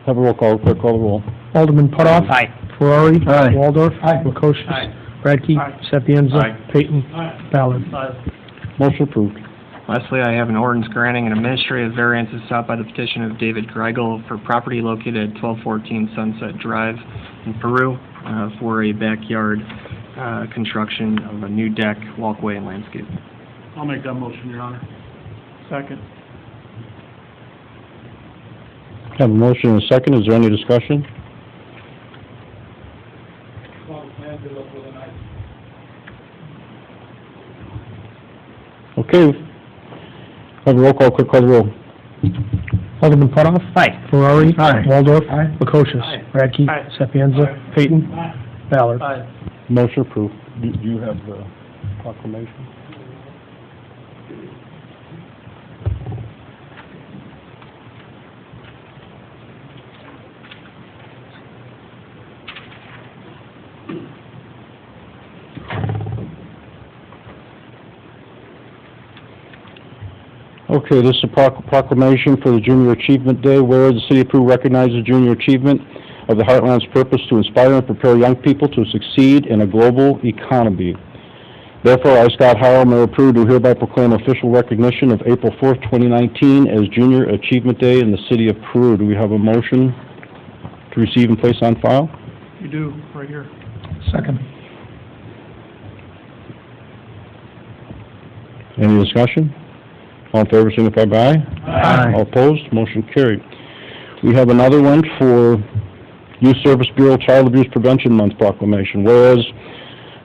Speaker 1: Have a roll call. Clerk, call the roll.
Speaker 8: Alderman Putoff.
Speaker 3: Aye.
Speaker 8: Ferrari.
Speaker 2: Aye.
Speaker 8: Waldorf. Lukosius.
Speaker 5: Aye.
Speaker 8: Radke.
Speaker 4: Aye.
Speaker 8: Sapienza.
Speaker 5: Aye.
Speaker 8: Peyton. Ballard.
Speaker 1: Motion approved.
Speaker 12: Lastly, I have an ordinance granting an administrative variance sought by the petition of David Greigel for property located at 1214 Sunset Drive in Peru for a backyard construction of a new deck, walkway, and landscape.
Speaker 4: I'll make that motion, Your Honor. Second.
Speaker 1: Have a motion and a second. Is there any discussion? Okay. Have a roll call. Clerk, call the roll.
Speaker 8: Alderman Putoff.
Speaker 3: Aye.
Speaker 8: Ferrari.
Speaker 2: Aye.
Speaker 8: Waldorf. Lukosius.
Speaker 5: Aye.
Speaker 8: Radke.
Speaker 4: Aye.
Speaker 8: Sapienza. Peyton. Ballard.
Speaker 1: Motion approved. Do you have the proclamation? Okay, this is a proclamation for the Junior Achievement Day, whereas the City of Peru recognizes junior achievement of the Heartland's purpose to inspire and prepare young people to succeed in a global economy. Therefore, I, Scott Howell, Mayor of Peru, do hereby proclaim official recognition of April 4th, 2019 as Junior Achievement Day in the City of Peru. Do we have a motion to receive and place on file?
Speaker 4: You do, right here.
Speaker 8: Second.
Speaker 1: Any discussion? All in favor, signify by aye.
Speaker 8: Aye.
Speaker 1: All opposed, motion carried. We have another one for Youth Service Bureau Child Abuse Prevention Month proclamation. Whereas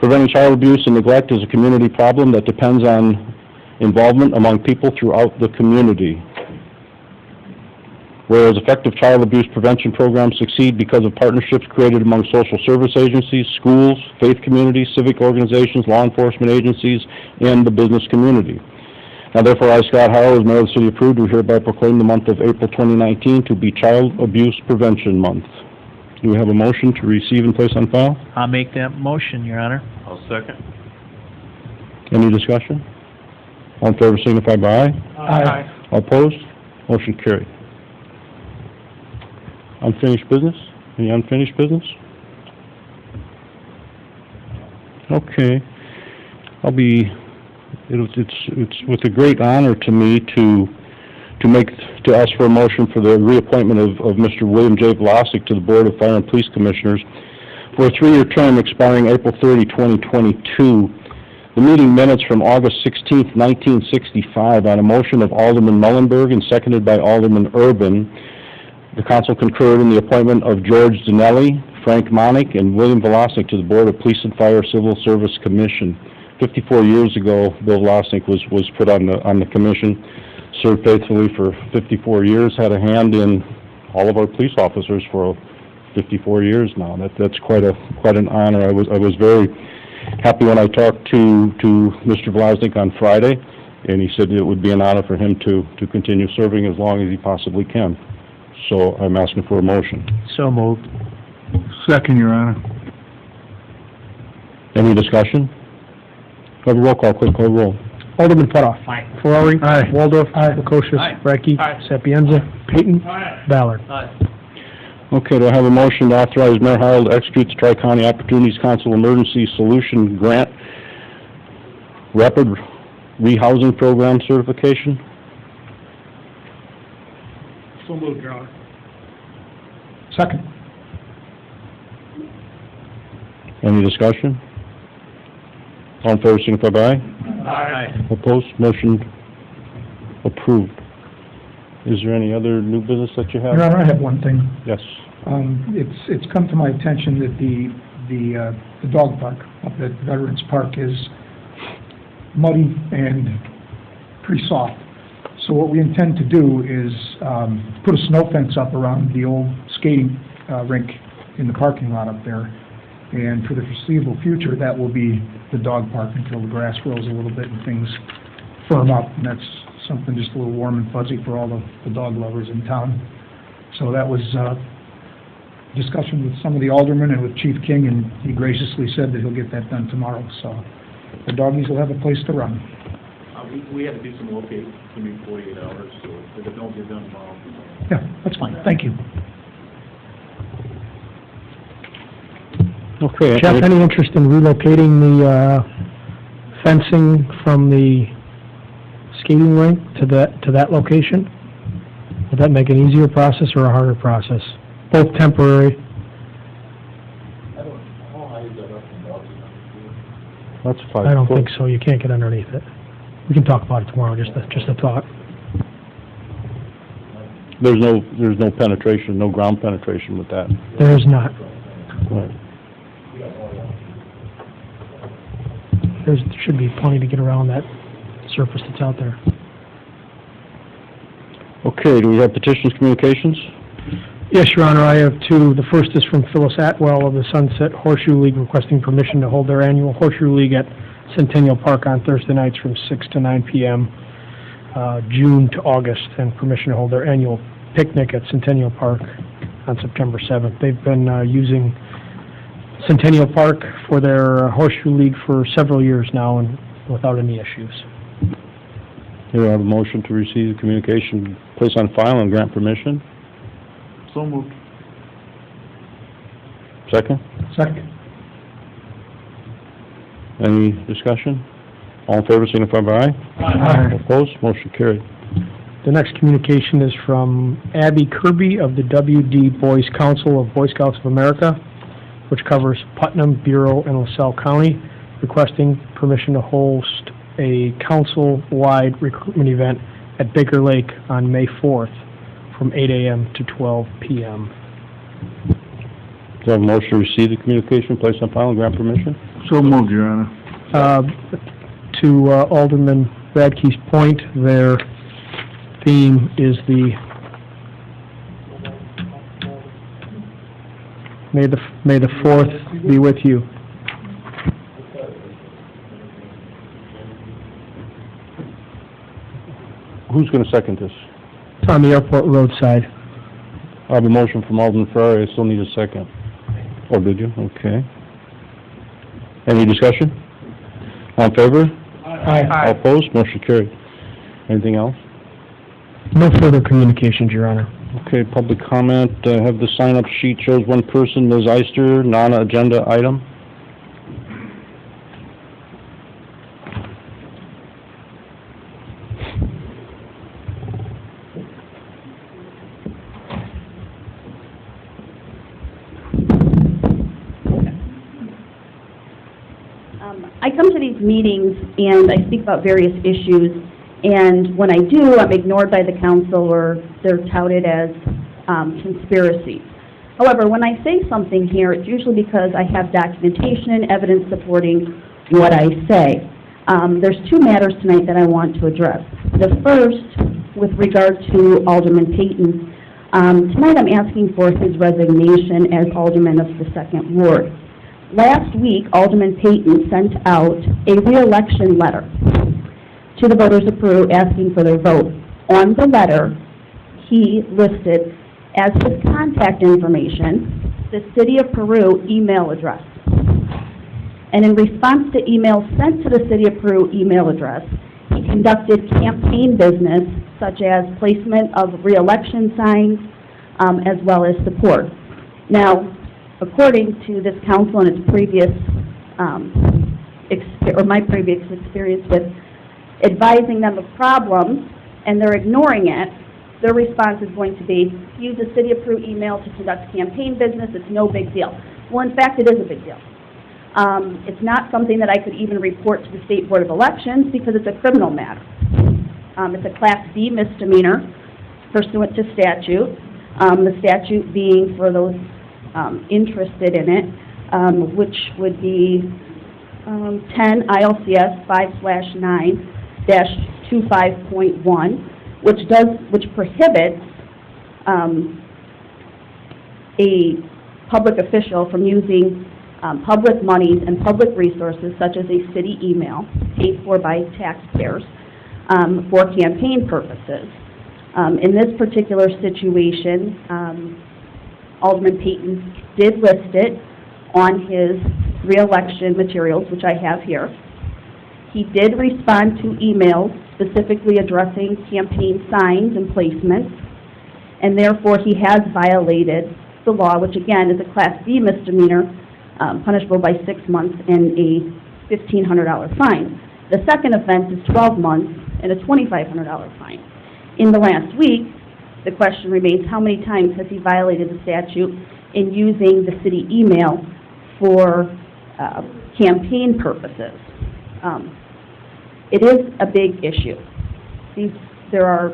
Speaker 1: preventing child abuse and neglect is a community problem that depends on involvement among people throughout the community. Whereas effective child abuse prevention programs succeed because of partnerships created among social service agencies, schools, faith communities, civic organizations, law enforcement agencies, and the business community. Now therefore, I, Scott Howell, as Mayor of the City of Peru, do hereby proclaim the month of April 2019 to be Child Abuse Prevention Month. Do we have a motion to receive and place on file?
Speaker 3: I'll make that motion, Your Honor.
Speaker 10: I'll second.
Speaker 1: Any discussion? All in favor signify by aye.
Speaker 4: Aye.
Speaker 1: All opposed? Motion carried. Unfinished business? Any unfinished business? Okay. It's with a great honor to me to ask for a motion for the reappointment of Mr. William J. Vlasic to the Board of Fire and Police Commissioners for a 3-year term expiring April 30, 2022. The meeting minutes from August 16, 1965, on a motion of Alderman Mullenberg and seconded by Alderman Urban, the council concurred in the appointment of George Dinelli, Frank Monick, and William Vlasic to the Board of Police and Fire Civil Service Commission. 54 years ago, Bill Vlasic was put on the commission, served faithfully for 54 years, had a hand in all of our police officers for 54 years now. That's quite an honor. I was very happy when I talked to Mr. Vlasic on Friday, and he said it would be an honor for him to continue serving as long as he possibly can. So I'm asking for a motion.
Speaker 3: So moved.
Speaker 2: Second, Your Honor.
Speaker 1: Any discussion? Have a roll call, quick call roll.
Speaker 8: Alderman Putoff.
Speaker 5: Aye.
Speaker 8: Ferrari.
Speaker 2: Aye.
Speaker 8: Waldorf. Lukosius.
Speaker 5: Aye.
Speaker 8: Radke.
Speaker 5: Aye.
Speaker 8: Sapienza. Payton. Ballard.
Speaker 1: Okay, do I have a motion to authorize Mayor Howell to execute the Tri-County Opportunities Council Emergency Solution Grant Rapid Rehousing Program certification?
Speaker 4: So moved, Your Honor.
Speaker 8: Second.
Speaker 1: Any discussion? All in favor, signify by aye.
Speaker 4: Aye.
Speaker 1: Opposed? Motion approved. Is there any other new business that you have?
Speaker 8: Your Honor, I have one thing.
Speaker 1: Yes.
Speaker 8: It's come to my attention that the dog park up at Veterans Park is muddy and pretty soft. So what we intend to do is put a snow fence up around the old skating rink in the parking lot up there. And for the foreseeable future, that will be the dog park until the grass grows a little bit and things firm up. And that's something just a little warm and fuzzy for all the dog lovers in town. So that was discussion with some of the aldermen and with Chief King, and he graciously said that he'll get that done tomorrow. So the doggies will have a place to run.
Speaker 11: We had to do some locate, it's going to be 48 hours, so if it don't get done tomorrow.
Speaker 8: Yeah, that's fine. Thank you.
Speaker 1: Okay.
Speaker 8: Jeff, any interest in relocating the fencing from the skating rink to that location? Would that make an easier process or a harder process? Both temporary.
Speaker 1: That's 5 foot.
Speaker 8: I don't think so. You can't get underneath it. We can talk about it tomorrow. Just a thought.
Speaker 1: There's no penetration, no ground penetration with that.
Speaker 8: There is not.
Speaker 1: Right.
Speaker 8: There should be plenty to get around that surface that's out there.
Speaker 1: Okay, do we have petitions, communications?
Speaker 8: Yes, Your Honor, I have two. The first is from Phyllis Atwell of the Sunset Horseshoe League requesting permission to hold their annual Horseshoe League at Centennial Park on Thursday nights from 6 to 9 p.m., June to August, and permission to hold their annual picnic at Centennial Park on September 7th. They've been using Centennial Park for their Horseshoe League for several years now and without any issues.
Speaker 1: Here I have a motion to receive the communication, place on file, and grant permission.
Speaker 11: So moved.
Speaker 1: Second?
Speaker 8: Second.
Speaker 1: Any discussion? All in favor, signify by aye.
Speaker 8: Aye.
Speaker 1: Opposed? Motion carried.
Speaker 8: The next communication is from Abby Kirby of the WD Boys Council of Boy Scouts of America, which covers Putnam, Bureau, and LaSalle County, requesting permission to host a council-wide recruitment event at Baker Lake on May 4th from 8 a.m. to 12 p.m.
Speaker 1: Do I have a motion to receive the communication, place on file, and grant permission?
Speaker 2: So moved, Your Honor.
Speaker 8: To Alderman Radke's point, their theme is the
Speaker 12: May the 4th be with you.
Speaker 1: Who's going to second this?
Speaker 12: It's on the airport road side.
Speaker 1: I have a motion from Alderman Ferrari. I still need a second. Oh, did you? Okay. Any discussion? All in favor?
Speaker 12: Aye.
Speaker 1: All opposed? Motion carried. Anything else?
Speaker 12: No further communications, Your Honor.
Speaker 1: Okay, public comment. Have the sign-up sheet shows one person, Ms. Eister, non-agenda item.
Speaker 13: I come to these meetings and I speak about various issues, and when I do, I'm ignored by the council or they're touted as conspiracies. However, when I say something here, it's usually because I have documentation and evidence supporting what I say. There's two matters tonight that I want to address. The first, with regard to Alderman Payton, tonight I'm asking for his resignation as Alderman of the 2nd Ward. Last week, Alderman Payton sent out a re-election letter to the voters of Peru asking for their vote. On the letter, he listed as his contact information the City of Peru email address. And in response to emails sent to the City of Peru email address, he conducted campaign business such as placement of re-election signs as well as support. Now, according to this council and its previous, my previous experience with advising them of problems, and they're ignoring it, their response is going to be, use the City of Peru email to conduct campaign business, it's no big deal. Well, in fact, it is a big deal. It's not something that I could even report to the State Board of Elections because it's a criminal matter. It's a Class B misdemeanor pursuant to statute, the statute being, for those interested in it, which would be 10 ILCS 5/9-25.1, which prohibits a public official from using public monies and public resources, such as a city email paid for by taxpayers, for campaign purposes. In this particular situation, Alderman Payton did list it on his re-election materials, which I have here. He did respond to emails specifically addressing campaign signs and placements, and therefore he has violated the law, which again is a Class B misdemeanor, punishable by 6 months and a $1,500 fine. The second offense is 12 months and a $2,500 fine. In the last week, the question remains, how many times has he violated the statute in using the city email for campaign purposes? It is a big issue. There are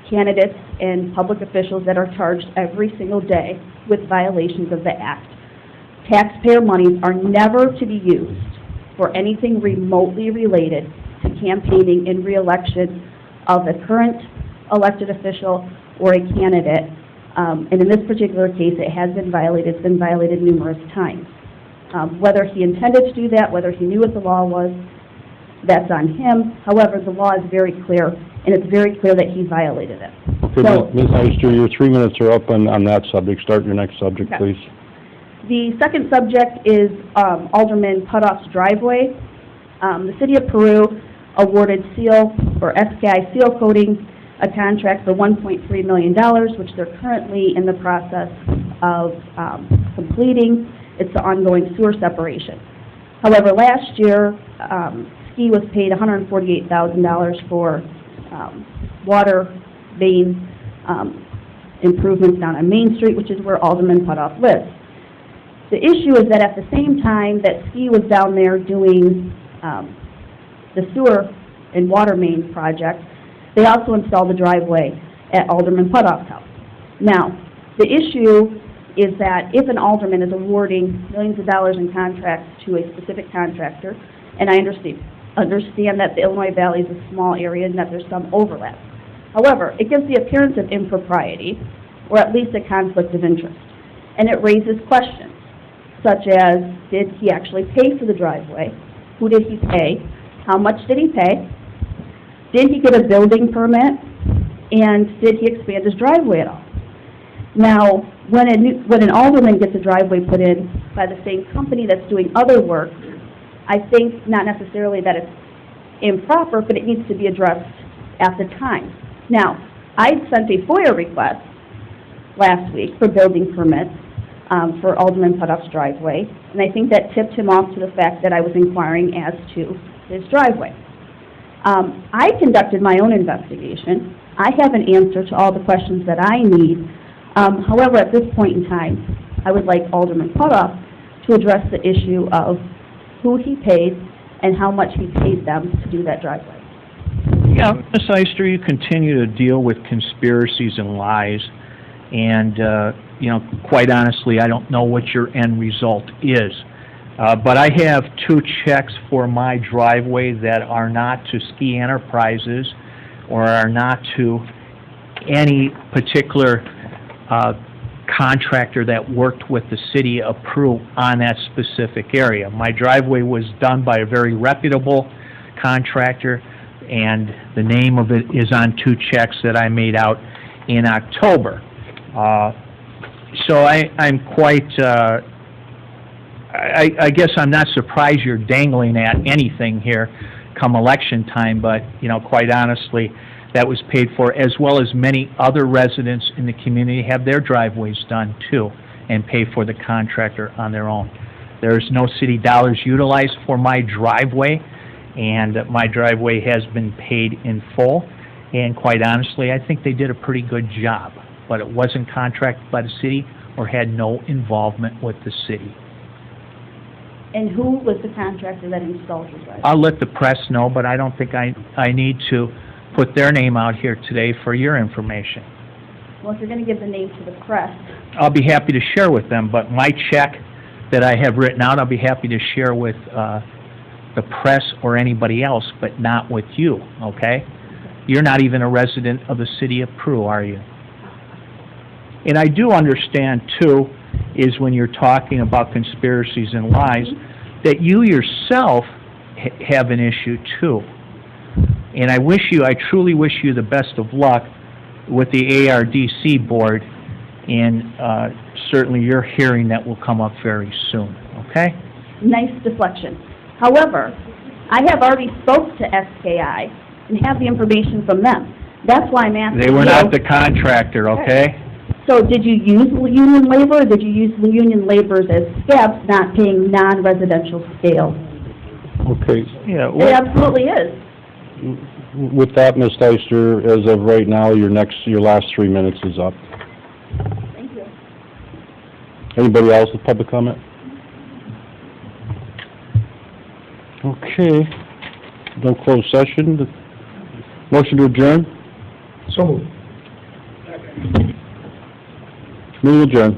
Speaker 13: candidates and public officials that are charged every single day with violations of the Act. Taxpayer monies are never to be used for anything remotely related to campaigning in re-election of a current elected official or a candidate. And in this particular case, it has been violated. It's been violated numerous times. Whether he intended to do that, whether he knew what the law was, that's on him. However, the law is very clear, and it's very clear that he violated it.
Speaker 1: Okay,
Speaker 13: So,
Speaker 1: Ms. Eister, your 3 minutes are up on that subject. Start your next subject,
Speaker 13: Okay.
Speaker 1: please.
Speaker 13: the second subject is Alderman Putoff's driveway. The City of Peru awarded SKI seal coating a contract for $1.3 million, which they're currently in the process of completing. It's the ongoing sewer separation. However, last year, SKI was paid $148,000 for water main improvements down on Main Street, which is where Alderman Putoff lives. The issue is that at the same time that SKI was down there doing the sewer and water main project, they also installed a driveway at Alderman Putoff's house. Now, the issue is that if an alderman is awarding millions of dollars in contracts to a specific contractor, and I understand that the Illinois Valley is a small area and that there's some overlap. However, it gives the appearance of impropriety, or at least a conflict of interest. and it raises questions, such as, did he actually pay for the driveway? Who did he pay? How much did he pay? Did he get a building permit? And did he expand his driveway at all? Now, when an alderman gets a driveway put in by the same company that's doing other work, I think not necessarily that it's improper, but it needs to be addressed at the time. Now, I sent a FOIA request last week for building permits for Alderman Putoff's driveway, and I think that tipped him off to the fact that I was inquiring as to his driveway. I conducted my own investigation. I have an answer to all the questions that I need. However, at this point in time, I would like Alderman Putoff to address the issue of who he paid and how much he paid them to do that driveway.
Speaker 3: Yeah, Ms. Eyster, you continue to deal with conspiracies and lies, and, you know, quite honestly, I don't know what your end result is. But I have 2 checks for my driveway that are not to Ski Enterprises or are not to any particular contractor that worked with the city of Peru on that specific area. My driveway was done by a very reputable contractor, and the name of it is on 2 checks that I made out in October. So I'm quite, I guess I'm not surprised you're dangling at anything here come election time, but, you know, quite honestly, that was paid for, as well as many other residents in the community have their driveways done too, and pay for the contractor on their own. There's no city dollars utilized for my driveway, and my driveway has been paid in full, and quite honestly, I think they did a pretty good job, but it wasn't contracted by the city or had no involvement with the city.
Speaker 13: And who was the contractor that installed your driveway?
Speaker 3: I'll let the press know, but I don't think I need to put their name out here today for your information.
Speaker 13: Well, if you're going to give the name to the press,
Speaker 3: I'll be happy to share with them, but my check that I have written out, I'll be happy to share with the press or anybody else, but not with you, okay? You're not even a resident of the city of Peru, are you? And I do understand, too, is when you're talking about conspiracies and lies, that you yourself have an issue, too. And I truly wish you the best of luck with the ARDC board, and certainly your hearing that will come up very soon, okay?
Speaker 13: nice deflection. However, I have already spoke to SKI and have the information from them. That's why I'm asking you.
Speaker 3: They were not the contractor, okay?
Speaker 13: So did you use union labor, or did you use the union laborers as scabs not paying non-residential scale?
Speaker 1: Okay.
Speaker 3: Yeah.
Speaker 13: It absolutely is.
Speaker 1: With that, Ms. Deister, as of right now, your last 3 minutes is up.
Speaker 13: Thank you.
Speaker 1: Anybody else with public comment? Okay. No closed session. Motion to adjourn?
Speaker 8: So moved.
Speaker 1: Meeting adjourned.